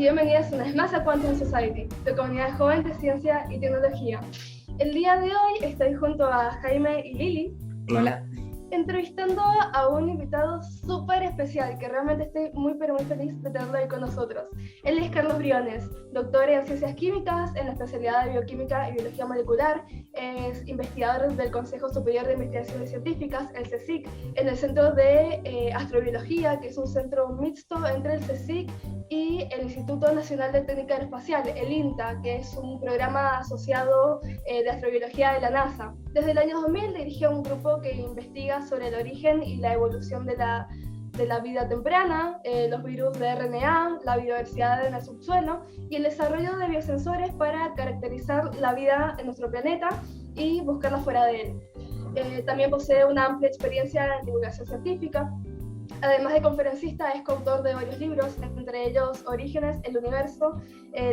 bienvenidas una vez más a Quantum Society, tu comunidad joven de ciencia y tecnología. El día de hoy estoy junto a Jaime y Lili. Hola. Entrevistando a un invitado súper especial, que realmente estoy muy feliz de tenerlo ahí con nosotros. Él es Carlos Briones, doctor en Ciencias Químicas, en la especialidad de Bioquímica y Biología Molecular. Es investigador del Consejo Superior de Investigaciones Científicas, el CSIC, en el Centro de Astrobiología, que es un centro mixto entre el CSIC y el Instituto Nacional de Técnica Aeroespacial, el INTA, que es un programa asociado de astrobiología de la NASA. Desde el año 2000 dirigió un grupo que investiga sobre el origen y la evolución de la vida temprana, los virus de RNA, la biodiversidad en el subsuelo y el desarrollo de biosensores para caracterizar la vida en nuestro planeta y buscarla fuera de él. También posee una amplia experiencia en divulgación científica. Además de conferencista, es coautor de varios libros, entre ellos Orígenes, el Universo,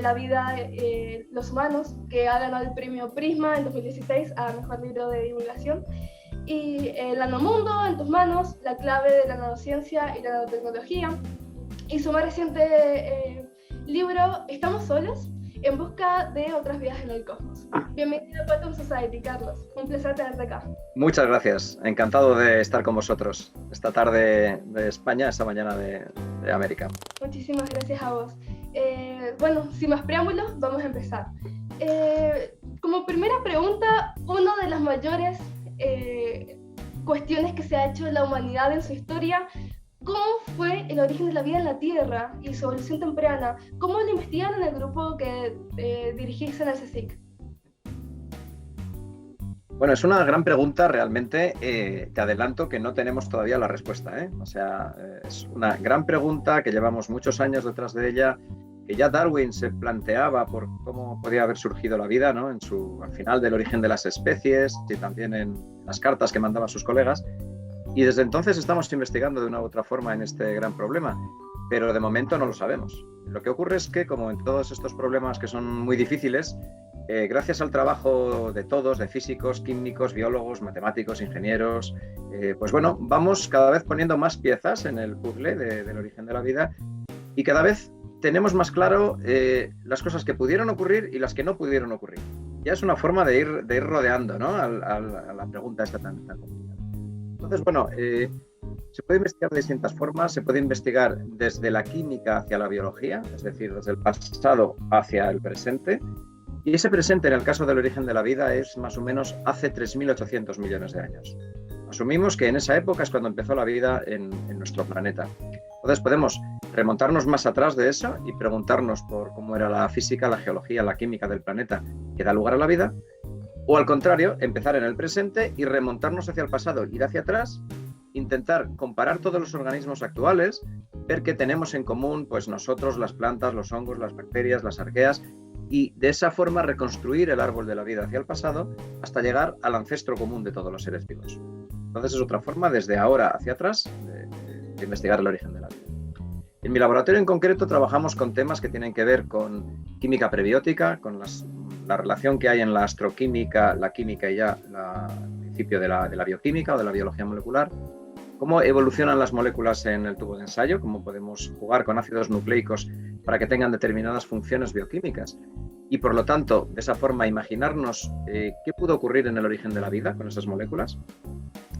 La Vida, los Humanos, que ha ganado el premio Prisma en 2016 a Mejor Libro de Divulgación, y El Nanomundo en tus manos, la clave de la nanociencia y la nanotecnología, y su más reciente libro, Estamos solos, en busca de otras vidas en el cosmos. Bienvenido a Quantum Society, Carlos. Un placer tenerte acá. Muchas gracias. Encantado de estar con vosotros esta tarde de España, esta mañana de América. Muchísimas gracias a vos. Bueno, sin más preámbulos, vamos a empezar. Como primera pregunta, una de las mayores cuestiones que se ha hecho la humanidad en su historia: ¿cómo fue el origen de la vida en la Tierra y su evolución temprana? ¿Cómo lo investigan en el grupo que dirigís en el CSIC? Bueno, es una gran pregunta realmente. Te adelanto que no tenemos todavía la respuesta, ¿eh? O sea, es una gran pregunta que llevamos muchos años detrás de ella, que ya Darwin se planteaba por cómo podía haber surgido la vida, ¿no? Al final del origen de las especies y también en las cartas que mandaba a sus colegas. Y desde entonces estamos investigando de una u otra forma en este gran problema, pero de momento no lo sabemos. Lo que ocurre es que, como en todos estos problemas que son muy difíciles, gracias al trabajo de todos, de físicos, químicos, biólogos, matemáticos, ingenieros, pues bueno, vamos cada vez poniendo más piezas en el puzzle del origen de la vida y cada vez tenemos más claro las cosas que pudieron ocurrir y las que no pudieron ocurrir. Ya es una forma de ir rodeando, ¿no? a la pregunta esta tan complicada. Entonces, bueno, se puede investigar de distintas formas. Se puede investigar desde la química hacia la biología, es decir, desde el pasado hacia el presente. Y ese presente, en el caso del origen de la vida, es más o menos hace 3.800 millones de años. Asumimos que en esa época es cuando empezó la vida en nuestro planeta. Entonces podemos remontarnos más atrás de eso y preguntarnos por cómo era la física, la geología, la química del planeta que da lugar a la vida. O al contrario, empezar en el presente y remontarnos hacia el pasado, ir hacia atrás, intentar comparar todos los organismos actuales, ver qué tenemos en común, pues nosotros, las plantas, los hongos, las bacterias, las arqueas, y de esa forma reconstruir el árbol de la vida hacia el pasado hasta llegar al ancestro común de todos los seres vivos. Entonces es otra forma, desde ahora hacia atrás, de investigar el origen de la vida. En mi laboratorio en concreto trabajamos con temas que tienen que ver con química prebiótica, con la relación que hay en la astroquímica, la química y ya el principio de la bioquímica o de la biología molecular, cómo evolucionan las moléculas en el tubo de ensayo, cómo podemos jugar con ácidos nucleicos para que tengan determinadas funciones bioquímicas y, por lo tanto, de esa forma imaginarnos qué pudo ocurrir en el origen de la vida con esas moléculas.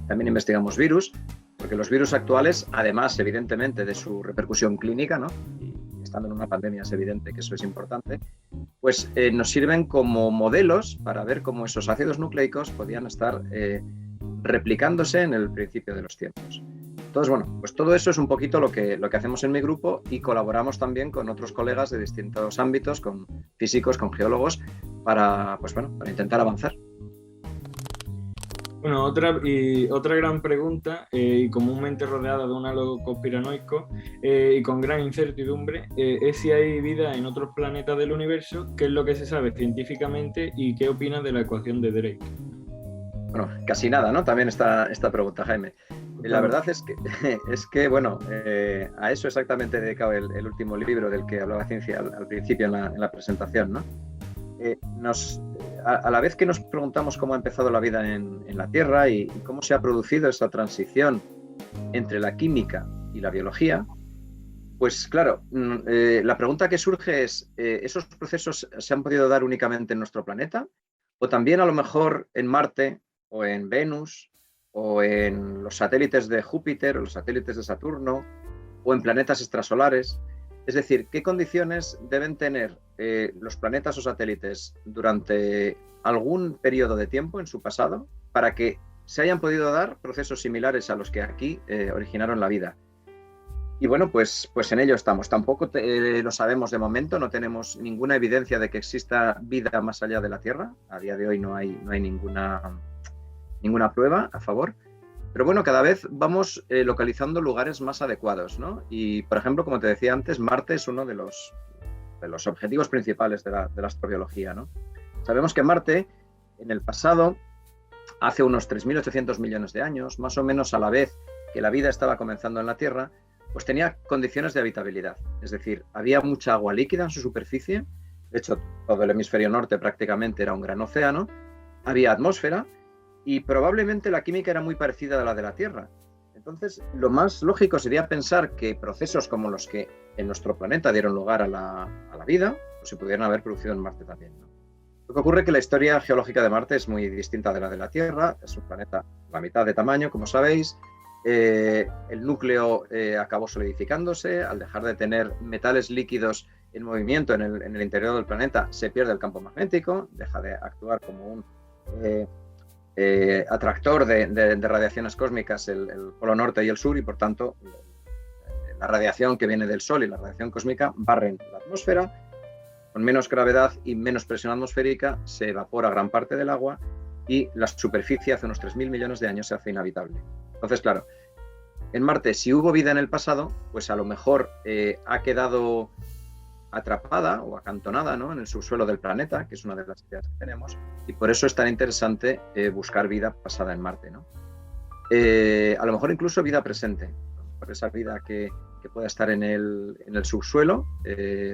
También investigamos virus, porque los virus actuales, además, evidentemente, de su repercusión clínica, ¿no? Y estando en una pandemia es evidente que eso es importante, pues nos sirven como modelos para ver cómo esos ácidos nucleicos podían estar replicándose en el principio de los tiempos. Entonces, bueno, pues todo eso es un poquito lo que hacemos en mi grupo y colaboramos también con otros colegas de distintos ámbitos, con físicos, con geólogos, para intentar avanzar. Bueno, otra gran pregunta, y comúnmente rodeada de un halo conspiranoico y con gran incertidumbre, es si hay vida en otros planetas del universo, qué es lo que se sabe científicamente y qué opinas de la ecuación de Drake. Bueno, casi nada, ¿no? También esta pregunta, Jaime. La verdad es que bueno, a eso exactamente he dedicado el último libro del que hablaba Ciencia al principio en la presentación, ¿no? A la vez que nos preguntamos cómo ha empezado la vida en la Tierra y cómo se ha producido esa transición entre la química y la biología, Pues claro, la pregunta que surge es, ¿esos procesos se han podido dar únicamente en nuestro planeta? ¿O también a lo mejor en Marte o en Venus o en los satélites de Júpiter o los satélites de Saturno o en planetas extrasolares? Es decir, ¿qué condiciones deben tener los planetas o satélites durante algún periodo de tiempo en su pasado para que se hayan podido dar procesos similares a los que aquí originaron la vida? Y bueno, pues en ello estamos. Tampoco lo sabemos de momento, no tenemos ninguna evidencia de que exista vida más allá de la Tierra. A día de hoy no hay ninguna prueba a favor. Pero bueno, cada vez vamos localizando lugares más adecuados, ¿no? Y, por ejemplo, como te decía antes, Marte es uno de los objetivos principales de la astrobiología, ¿no? Sabemos que Marte, en el pasado, hace unos 3.800 millones de años, más o menos a la vez que la vida estaba comenzando en la Tierra, pues tenía condiciones de habitabilidad. Es decir, había mucha agua líquida en su superficie. De hecho, todo el hemisferio norte prácticamente era un gran océano. Había atmósfera y probablemente la química era muy parecida a la de la Tierra. Entonces, lo más lógico sería pensar que procesos como los que en nuestro planeta dieron lugar a la vida, pues se pudieran haber producido en Marte también, ¿no? Lo que ocurre es que la historia geológica de Marte es muy distinta de la Tierra. Es un planeta la mitad de tamaño, como sabéis. El núcleo acabó solidificándose. Al dejar de tener metales líquidos en movimiento en el interior del planeta, se pierde el campo magnético, deja de actuar como un atractor de radiaciones cósmicas el polo norte y el sur, y por tanto la radiación que viene del Sol y la radiación cósmica barren la atmósfera. Con menos gravedad y menos presión atmosférica se evapora gran parte del agua y la superficie hace unos 3.000 millones de años se hace inhabitable. Entonces, claro, en Marte, si hubo vida en el pasado, pues a lo mejor ha quedado atrapada o acantonada, ¿no?, en el subsuelo del planeta, que es una de las ideas que tenemos, y por eso es tan interesante buscar vida pasada en Marte, ¿no? A lo mejor incluso vida presente, por esa vida que pueda estar en el subsuelo,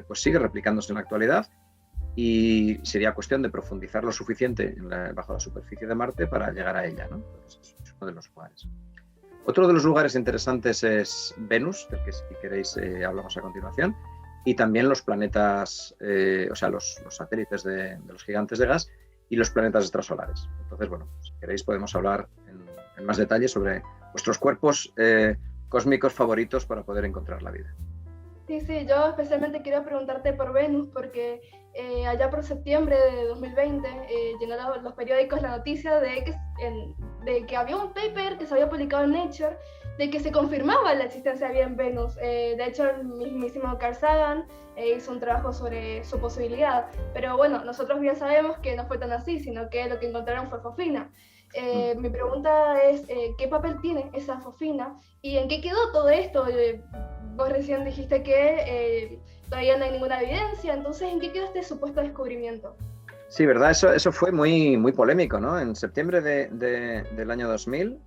pues sigue replicándose en la actualidad, y sería cuestión de profundizar lo suficiente bajo la superficie de Marte para llegar a ella, ¿no? Entonces, es uno de los lugares. Otro de los lugares interesantes es Venus, del que si queréis hablamos a continuación, y también los planetas, o sea, los satélites de los gigantes de gas y los planetas extrasolares. Entonces, bueno, si queréis podemos hablar en más detalle sobre vuestros cuerpos cósmicos favoritos para poder encontrar la vida. Sí, yo especialmente quiero preguntarte por Venus porque allá por septiembre de 2020 llenó los periódicos la noticia de que había un paper que se había publicado en Nature de que se confirmaba la existencia de vida en Venus. De hecho, el mismísimo Carl Sagan hizo un trabajo sobre su posibilidad, pero bueno, nosotros bien sabemos que no fue tan así, sino que lo que encontraron fue fosfina. Mi pregunta es, ¿qué papel tiene esa fosfina y en qué quedó todo esto? Vos recién dijiste que todavía no hay ninguna evidencia, entonces ¿en qué quedó este supuesto descubrimiento? Sí, verdad, eso fue muy, muy polémico, ¿no? En septiembre del año 2000,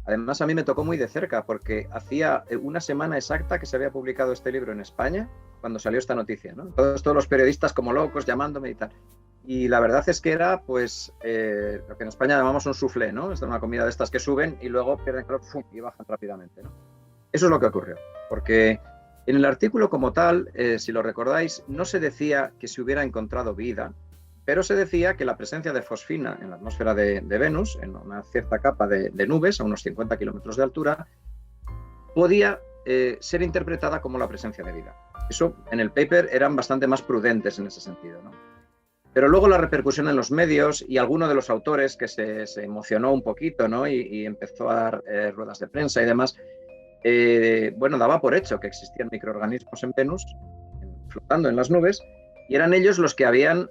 además a mí me tocó muy de cerca porque hacía una semana exacta que se había publicado este libro en España cuando salió esta noticia, ¿no? Todos los periodistas como locos llamándome y tal. Y la verdad es que era, pues, lo que en España llamamos un soufflé, ¿no? Es una comida de estas que suben y luego pierden calor y bajan rápidamente, ¿no? Eso es lo que ocurrió, porque en el artículo como tal, si lo recordáis, no se decía que se hubiera encontrado vida, pero se decía que la presencia de fosfina en la atmósfera de Venus, en una cierta capa de nubes a unos 50 kilómetros de altura, podía ser interpretada como la presencia de vida. Eso, en el paper, eran bastante más prudentes en ese sentido, ¿no? Pero luego la repercusión en los medios y alguno de los autores que se emocionó un poquito, ¿no? y empezó a dar ruedas de prensa y demás, bueno, daba por hecho que existían microorganismos en Venus, flotando en las nubes, y eran ellos los que habían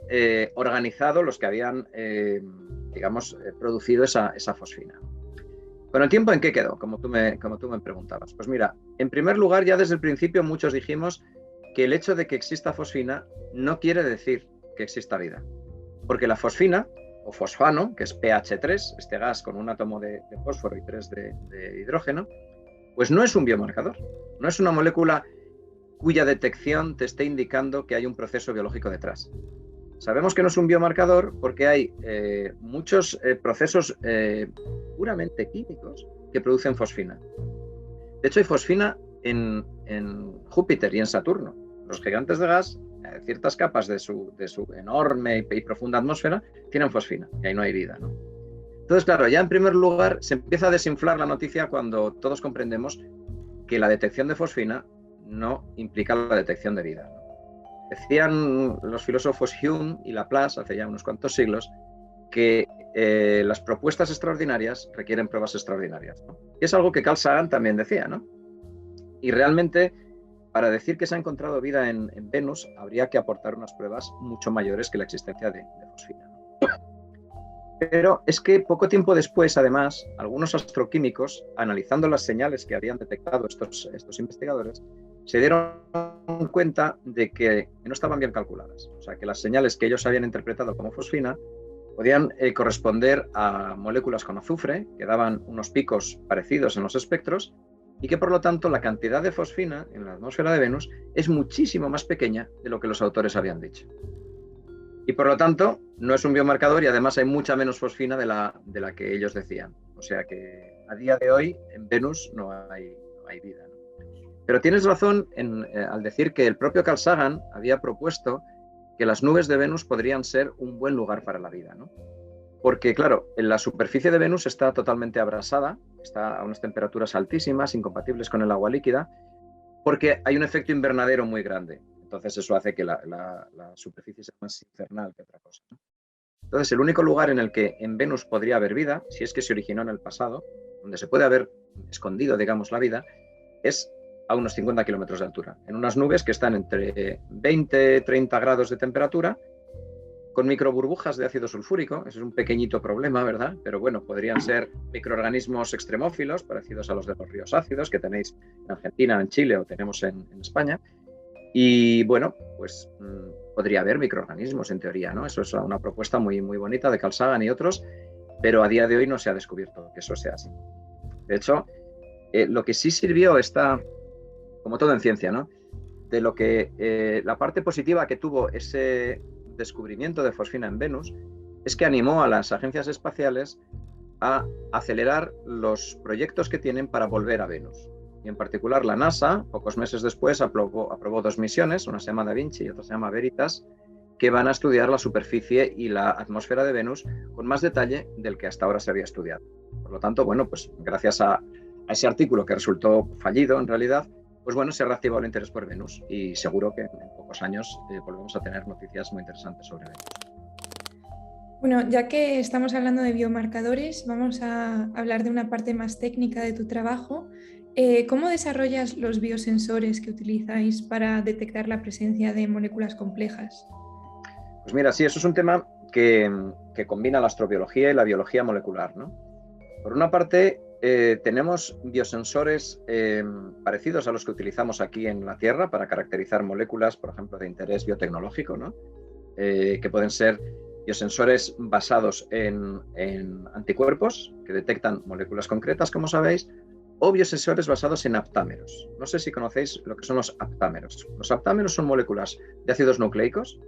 organizado, los que habían, producido esa fosfina. Con el tiempo, ¿en qué quedó? Como tú me preguntabas. Pues mira, en primer lugar, ya desde el principio muchos dijimos que el hecho de que exista fosfina no quiere decir que exista vida. Porque la fosfina, o fosfano, que es pH3, este gas con un átomo de fósforo y 3 de hidrógeno, pues no es un biomarcador, no es una molécula cuya detección te esté indicando que hay un proceso biológico detrás. Sabemos que no es un biomarcador porque hay muchos procesos puramente químicos que producen fosfina. De hecho, hay fosfina en Júpiter y en Saturno, los gigantes de gas, ciertas capas de su enorme y profunda atmósfera tienen fosfina y ahí no hay vida, ¿no? Entonces, claro, ya en primer lugar se empieza a desinflar la noticia cuando todos comprendemos que la detección de fosfina no implica la detección de vida, ¿no? Decían los filósofos Hume y Laplace hace ya unos cuantos siglos que las propuestas extraordinarias requieren pruebas extraordinarias, ¿no? Y es algo que Carl Sagan también decía, ¿no? Y realmente, para decir que se ha encontrado vida en Venus, habría que aportar unas pruebas mucho mayores que la existencia de fosfina, ¿no? Pero es que poco tiempo después, además, algunos astroquímicos, analizando las señales que habían detectado estos investigadores, se dieron cuenta de que no estaban bien calculadas. O sea, que las señales que ellos habían interpretado como fosfina podían corresponder a moléculas con azufre, que daban unos picos parecidos en los espectros, y que por lo tanto la cantidad de fosfina en la atmósfera de Venus es muchísimo más pequeña de lo que los autores habían dicho. Y por lo tanto no es un biomarcador y además hay mucha menos fosfina de la que ellos decían. O sea que a día de hoy en Venus no hay vida, ¿no? Pero tienes razón al decir que el propio Carl Sagan había propuesto que las nubes de Venus podrían ser un buen lugar para la vida, ¿no? Porque, claro, en la superficie de Venus está totalmente abrasada, está a unas temperaturas altísimas, incompatibles con el agua líquida, porque hay un efecto invernadero muy grande. Entonces eso hace que la superficie sea más infernal que otra cosa, ¿no? Entonces el único lugar en el que en Venus podría haber vida, si es que se originó en el pasado, donde se puede haber escondido, digamos, la vida, es a unos 50 kilómetros de altura, en unas nubes que están entre 20 y 30 grados de temperatura, con microburbujas de ácido sulfúrico. Eso es un pequeñito problema, ¿verdad? Pero bueno, podrían ser microorganismos extremófilos, parecidos a los de los ríos ácidos que tenéis en Argentina, en Chile o tenemos en España. Y bueno, pues podría haber microorganismos en teoría, ¿no? Eso es una propuesta muy, muy bonita de Carl Sagan y otros, pero a día de hoy no se ha descubierto que eso sea así. De hecho, lo que sí sirvió como todo en ciencia, ¿no? De lo que la parte positiva que tuvo ese descubrimiento de fosfina en Venus es que animó a las agencias espaciales a acelerar los proyectos que tienen para volver a Venus. Y en particular la NASA, pocos meses después, aprobó 2 misiones, una se llama Da Vinci y otra se llama Veritas, que van a estudiar la superficie y la atmósfera de Venus con más detalle del que hasta ahora se había estudiado. Por lo tanto, bueno, pues gracias a ese artículo que resultó fallido en realidad, pues bueno, se ha reactivado el interés por Venus y seguro que en pocos años volvemos a tener noticias muy interesantes sobre Venus. Bueno, ya que estamos hablando de biomarcadores, vamos a hablar de una parte más técnica de tu trabajo. ¿Cómo desarrollas los biosensores que utilizáis para detectar la presencia de moléculas complejas? Pues mira, sí, eso es un tema que combina la astrobiología y la biología molecular, ¿no? Por una parte, tenemos biosensores parecidos a los que utilizamos aquí en la Tierra para caracterizar moléculas, por ejemplo, de interés biotecnológico, ¿no? Que pueden ser biosensores basados en anticuerpos que detectan moléculas concretas, como sabéis, o biosensores basados en aptámeros. No sé si conocéis lo que son los aptámeros. Los aptámeros son moléculas de ácidos nucleicos,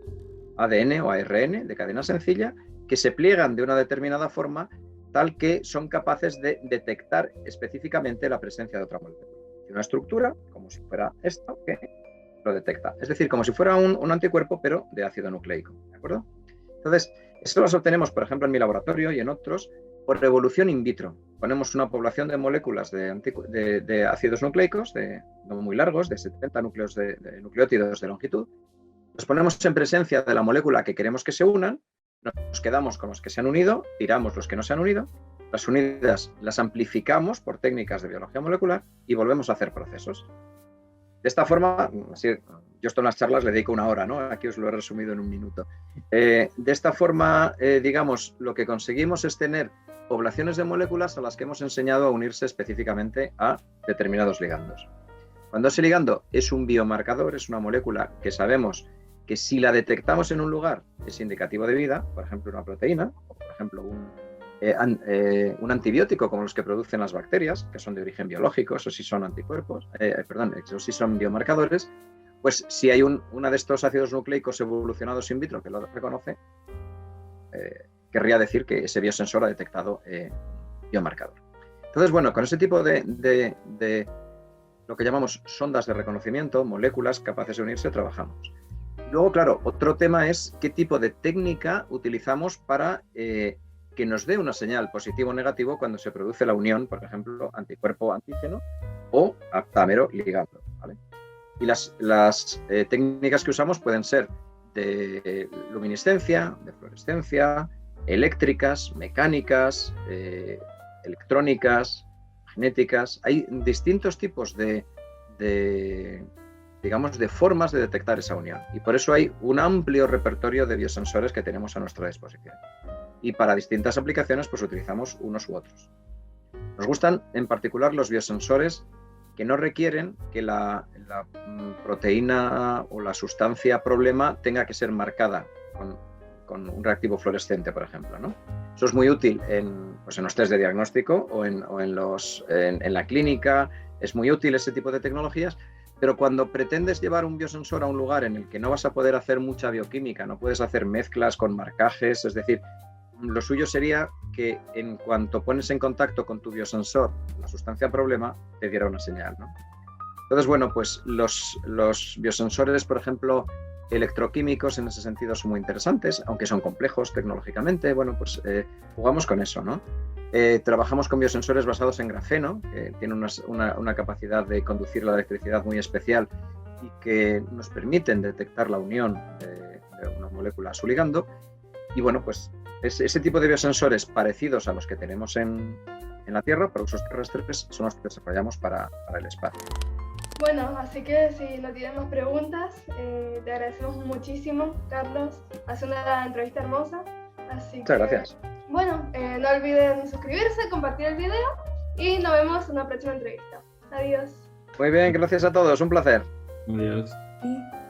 ADN o ARN, de cadena sencilla, que se pliegan de una determinada forma tal que son capaces de detectar específicamente la presencia de otra molécula. Y una estructura, como si fuera esto, que lo detecta. Es decir, como si fuera un anticuerpo, pero de ácido nucleico, ¿de acuerdo? Entonces, esto lo obtenemos, por ejemplo, en mi laboratorio y en otros, por evolución in vitro. Ponemos una población de moléculas de ácidos nucleicos, no muy largos, de 70 núcleos de nucleótidos de longitud. Los ponemos en presencia de la molécula que queremos que se unan, nos quedamos con los que se han unido, tiramos los que no se han unido, las unidas las amplificamos por técnicas de biología molecular y volvemos a hacer procesos. De esta forma, así, yo esto en las charlas le dedico 1 hora, ¿no? Aquí os lo he resumido en 1 minuto. De esta forma, digamos, lo que conseguimos es tener poblaciones de moléculas a las que hemos enseñado a unirse específicamente a determinados ligandos. Cuando ese ligando es un biomarcador, es una molécula que sabemos que si la detectamos en un lugar es indicativo de vida, por ejemplo una proteína, o por ejemplo un antibiótico como los que producen las bacterias, que son de origen biológico, esos sí son anticuerpos, esos sí son biomarcadores, pues si hay uno de estos ácidos nucleicos evolucionados in vitro que lo reconoce, querría decir que ese biosensor ha detectado biomarcador. Entonces, bueno, con ese tipo de lo que llamamos sondas de reconocimiento, moléculas capaces de unirse, trabajamos. Luego, claro, otro tema es qué tipo de técnica utilizamos para que nos dé una señal positivo o negativo cuando se produce la unión, por ejemplo, anticuerpo-antígeno o aptámero ligando, ¿vale? Y las técnicas que usamos pueden ser de luminiscencia, de fluorescencia, eléctricas, mecánicas, electrónicas, magnéticas. Hay distintos tipos digamos, de formas de detectar esa unión. Y por eso hay un amplio repertorio de biosensores que tenemos a nuestra disposición. Y para distintas aplicaciones, pues utilizamos unos u otros. Nos gustan en particular los biosensores que no requieren que la proteína o la sustancia problema tenga que ser marcada con un reactivo fluorescente, por ejemplo, ¿no? Eso es muy útil en los test de diagnóstico o en la clínica. Es muy útil ese tipo de tecnologías, pero cuando pretendes llevar un biosensor a un lugar en el que no vas a poder hacer mucha bioquímica, no puedes hacer mezclas con marcajes, es decir, lo suyo sería que en cuanto pones en contacto con tu biosensor la sustancia problema, te diera una señal, ¿no? Entonces, bueno, pues los biosensores, por ejemplo, electroquímicos en ese sentido son muy interesantes, aunque son complejos tecnológicamente. Bueno, pues jugamos con eso, ¿no? Trabajamos con biosensores basados en grafeno, que tienen una capacidad de conducir la electricidad muy especial y que nos permiten detectar la unión de una molécula a su ligando. Y bueno, pues ese tipo de biosensores parecidos a los que tenemos en la Tierra, para usos terrestres, son los que desarrollamos para el espacio. Bueno, así que si no tienen más preguntas, te agradecemos muchísimo, Carlos. Hace una entrevista hermosa. Muchas gracias. Bueno, no olviden suscribirse, compartir el video y nos vemos en una próxima entrevista. Adiós. Muy bien, gracias a todos. Un placer. Adiós. Sí.